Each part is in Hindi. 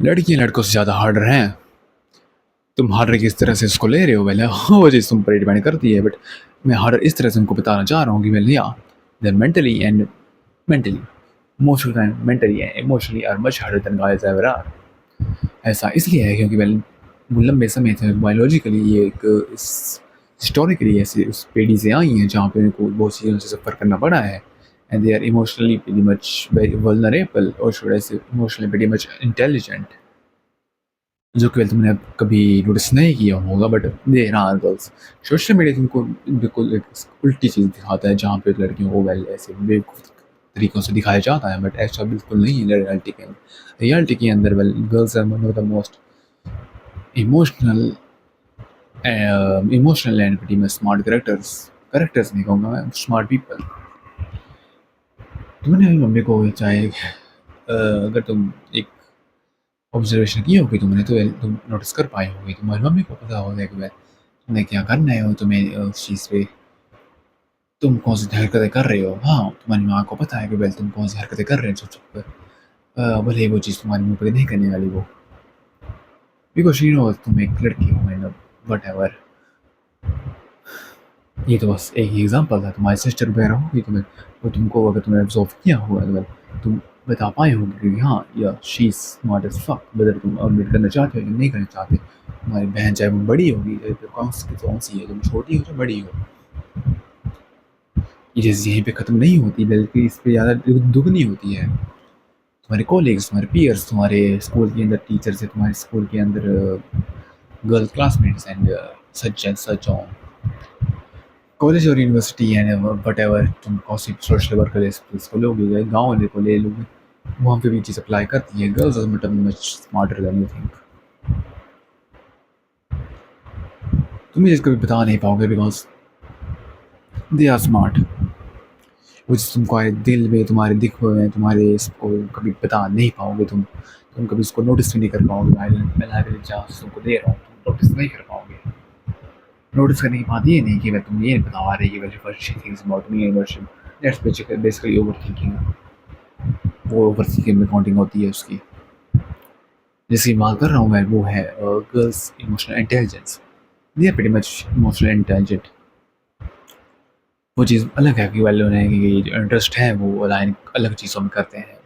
लड़कियां लड़कों से ज़्यादा हार्डर हैं। तुम हार्डर किस तरह से इसको ले रहे हो वेल वो चीज़ तुम पर डिपेंड करती है, बट मैं हार्डर इस तरह से उनको बताना चाह रहा हूँ कि वेल या they mentally most of time mentally and emotionally are much harder than guys ever are. ऐसा इसलिए है क्योंकि वेल वो लंबे समय से बायोलॉजिकली ये एक हिस्टोरिकली ऐसी उस पीढ़ी से आई हैं जहाँ पे उनको बहुत चीज़ों से सफ़र करना पड़ा है, and they are emotionally very much very vulnerable, और should I say emotionally very much intelligent, जो कि तुमने अब कभी नोटिस नहीं किया होगा, but there are girls. Social media तुमको बिल्कुल एक उल्टी चीज़ दिखाता है जहाँ पे लड़कियों को वेल ऐसे बेवकूफ़ तरीक़ों से दिखाया जाता है, बट ऐसा बिल्कुल नहीं है रियलिटी के अंदर well girls are one of the most emotional emotional and very much smart characters नहीं कहूँगा मैं, स्मार्ट पीपल। तुमने अपनी मम्मी को चाहे अगर तुम एक ऑब्जर्वेशन की होगी तुमने तो तुम नोटिस कर पाए होगे, तुम्हारी मम्मी को पता होगा कि तुम्हें क्या करना है और तुम्हें उस चीज़ पे तुम कौन सी हरकतें कर रहे हो। हाँ, तुम्हारी माँ को पता है कि वेल तुम कौन सी हरकतें कर रहे हो चुप-चुप कर, भले ही वो चीज़ तुम्हारी मुँह पे नहीं करने वाली वो, बिकॉज़ शी नोज़ तुम एक लड़की हो एंड व्हाटएवर। ये तो बस एक ही एग्ज़ाम्पल था, तुम्हारी सिस्टर वगैरह होगी तुम्हें, वो तुमको अगर तुमने ऑब्ज़र्व किया होगा तो तुम बता पाए होंगे कि हाँ, या she is smart as fuck, whether तुम एडमिट करना चाहते हो या नहीं करना चाहते। तुम्हारी बहन चाहे वो बड़ी होगी, कौन-सी है, तुम छोटी हो या बड़ी हो। ये चीज़ यहीं पे ख़त्म नहीं होती बल्कि इस पे ज़्यादा दुगनी होती है। तुम्हारे कॉलीग्स, तुम्हारे पीयर्स, तुम्हारे स्कूल के अंदर टीचर्स, तुम्हारे स्कूल के अंदर girl classmates and such on. College और यूनिवर्सिटी एंड व्हाटएवर तुम कौन-सी सोशल वर्कर इसको लोगे या गाँव वाले को ले लोगे, वहाँ पे भी चीज़ अप्लाई करती है। Girls are much smarter than you think. तुम ये चीज़ कभी बता नहीं पाओगे बिकॉज़ दे आर स्मार्ट। वो चीज़ तुम्हारे दिल में, तुम्हारे दिख में, तुम्हारे इसको कभी बता नहीं पाओगे तुम कभी इसको नोटिस भी नहीं कर पाओगे। मैं चांस तुमको दे रहा हूँ, तुम नोटिस नहीं कर पाओगे। नोटिस करने की बात ये नहीं कि मैं तुम ये बता रहे कि what she thinks about me and that's basically overthinking. वो ओवरथिंकिंग में काउंटिंग होती है उसकी। जिसकी बात कर रहा हूँ मैं वो है girls emotional intelligence. They are pretty much emotional intelligent. वो चीज़ अलग है कि वाले उन्हें कि जो इंटरेस्ट है वो अलाइन अलग चीज़ों में करते हैं,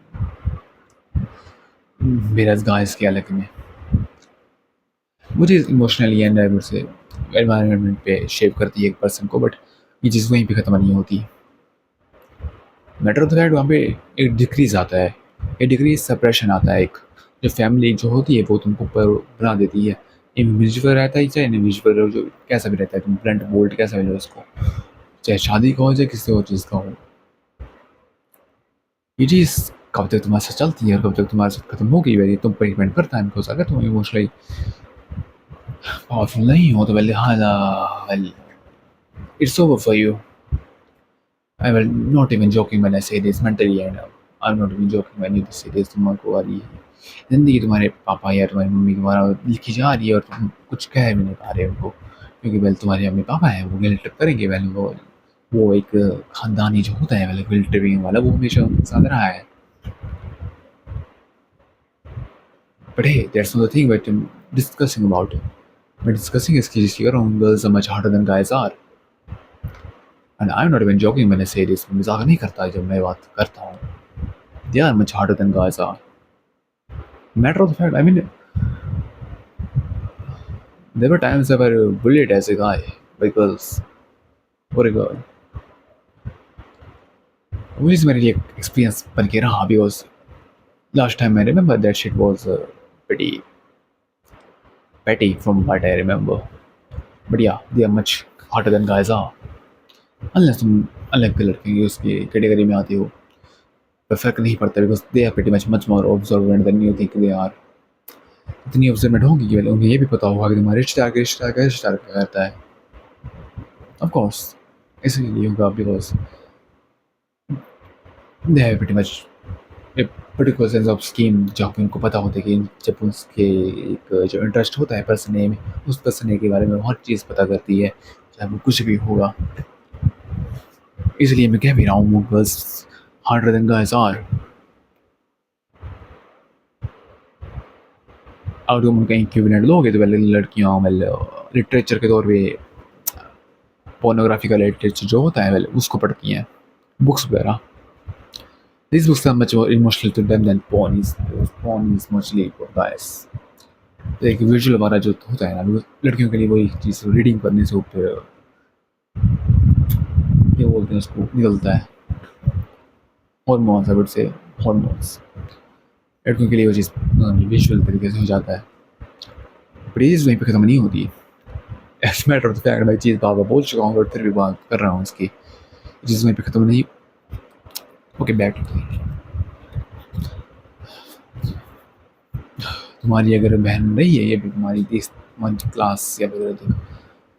व्हेयरएज़ गाइस के अलग में। वो चीज़ emotionally and I would say environment पे शेप करती है एक पर्सन को, बट ये चीज़ वहीं पे ख़त्म नहीं होती। मैटर ऑफ द फैक्ट वहाँ पे एक डिक्रीज़ आता है, एक डिक्रीज़ सेपरेशन आता है, एक जो फैमिली जो होती है वो तुमको ऊपर बना देती है। इंडिविजुअल रहता है चाहे इंडिविजुअल जो कैसा भी रहता है, तुम ब्लंट बोल्ट कैसा भी लो उसको, चाहे शादी का हो चाहे किसी और चीज़ का हो। ये चीज़ कब तक तुम्हारे साथ चलती है और कब तक तुम्हारे साथ खत्म होगी वैसे तुम पे डिपेंड करता है, बिकॉज़ अगर तुम इमोशनली पावरफुल नहीं हो तो well it's over for you. I will not even joking when I say this mentally and I am not even joking when you say this. तुमको वाली ज़िंदगी तुम्हारे पापा या तुम्हारी मम्मी द्वारा लिखी जा रही है और तुम कुछ कह भी नहीं पा रहे उनको, क्योंकि वेल तुम्हारे मम्मी पापा हैं वो गिल्ट ट्रिप करेंगे। वेल वो एक ख़ानदानी जो होता है वेल गिल्ट ट्रिपिंग वाला वो हमेशा उनके साथ रहा है। But hey that's not the thing what I am discussing about. मैं डिस्कसिंग इसकी चीज़ कर रहा हूँ, girls are much harder than guys are and I am not even joking when I say this. मैं मज़ाक नहीं करता जब मैं बात करता हूँ। They are much harder than guys are. Matter of the fact I mean there were times I were bullied as a guy by girls or a girl, which is मेरे लिए एक्सपीरियंस बन के रहा, because last time I remember that shit was pretty petty from what I remember. But yeah, they are much hotter than guys are. Unless तुम अलग लड़के की उसकी कैटेगरी में आती हो, पर फर्क नहीं पड़ता because they are pretty much more observant than you think they are. इतनी ऑब्जर्वेंट होगी कि उन्हें ये भी पता होगा कि तुम्हारे रिश्तेदार क्या करता है। ऑफ कोर्स इसलिए होगा because they have pretty much a particular sense of scheme, जहाँ पे उनको पता होता है कि जब उसके एक जो इंटरेस्ट होता है पर्सन ए में, उस पर्सन ए के बारे में हर चीज़ पता करती है, चाहे वो कुछ भी होगा। इसलिए मैं कह भी रहा हूँ girls harder than guys are. अगर तुम उनका इक्विवेलेंट लोगे तो पहले लड़कियाँ लिटरेचर के तौर पे पोर्नोग्राफी का लिटरेचर जो होता है उसको पढ़ती हैं, बुक्स वगैरह. These books are much more emotional to them than porn is. Porn is mostly for guys. तो एक विजुअल हमारा जो होता है ना, वो लड़कियों के लिए वही चीज़ रीडिंग करने से ऊपर क्या बोलते हैं उसको निकलता है, हॉर्मोन्स, आई वुड से हॉर्मोन्स. लड़कियों के लिए वो चीज़ विजुअल तरीके से हो जाता है, बट ये चीज़ वहीं पे ख़त्म नहीं होती. एज मैटर ऑफ फैक्ट मैं चीज़ बार बार बोल चुका हूँ, बट फिर भी बात कर रहा हूँ इसकी. चीज़ वहीं पे ख़त्म नहीं. ओके, बैक टू तुम्हारी अगर बहन रही है या फिर तुम्हारी मंथ क्लास या फिर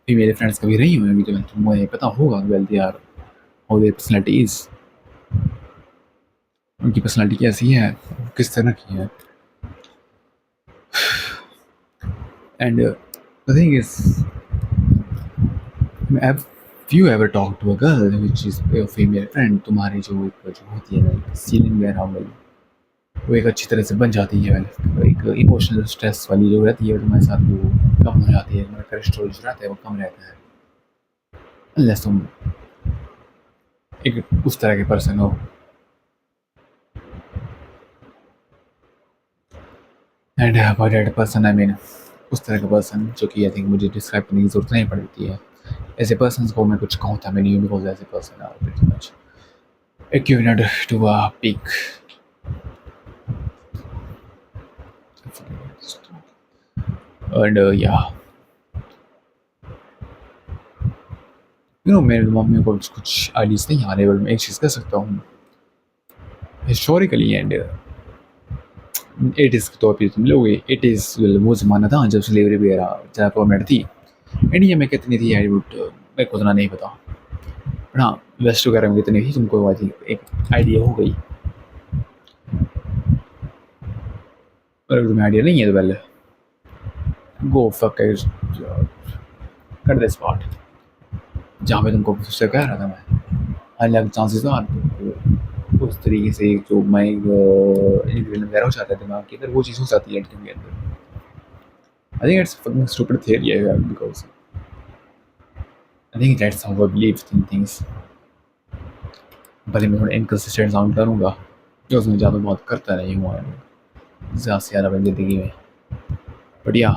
फीमेल फ्रेंड्स कभी रही होंगी तो तुम्हें पता होगा well they are how their personality is, उनकी पर्सनैलिटी कैसी है, किस तरह की है. And the thing is, have you ever talk to a girl which is your female friend, तुम्हारी जो होती है सीलिंग वगैरह वो एक अच्छी तरह से बन जाती है, एक इमोशनल स्ट्रेस वाली जो रहती है तुम्हारे साथ वो कम हो जाती है, तुम्हारा कोलेस्ट्रॉल जो रहता है वो कम रहता है, अनलेस तुम एक उस तरह के पर्सन हो. And by that person I mean उस तरह का पर्सन जो कि आई थिंक मुझे डिस्क्राइब करने की ज़रूरत नहीं पड़ती है. ऐसे पर्सन को मैं कुछ कहूँ था मैं नहीं, बिकॉज ऐसे person are pretty much equivalent to a peak. And yeah, मेरे दिमाग में कुछ आइडियाज़ नहीं आ रहे, बट मैं एक चीज़ कह सकता हूँ हिस्टोरिकली एंड 80s के तौर पे तुम लोगे. 80s वो ज़माना था जब स्लेवरी वगैरह ज़्यादा प्रॉमिनेंट थी. इंडिया में कितनी थी आई वुड मेरे को उतना नहीं पता, बट हाँ वेस्ट वगैरह में कितनी थी तुमको आई थिंक एक आइडिया हो गई. अगर तुम्हें आइडिया नहीं है तो पहले गो फक कर दे स्पॉट जहाँ पे तुमको उससे कह रहा था मैं. अलग चांसेस आर उस तरीके से जो मैं इंडिविजुअल वगैरह हो जाता है दिमाग के अंदर, वो चीज़ हो जाती है लड़कियों के अंदर. I think it's fucking stupid theory because I think that's how I believe in things. भले मैं थोड़ा इनकंसिस्टेंट साउंड करूँगा बिकॉज मैं ज़्यादा बहुत करता नहीं हुआ ज़्यादा से ज़्यादा अपनी ज़िंदगी में, बट या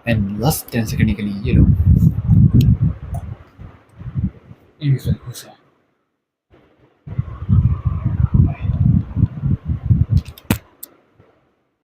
एंड लास्ट 10 सेकंड के लिए ये लो खुश है.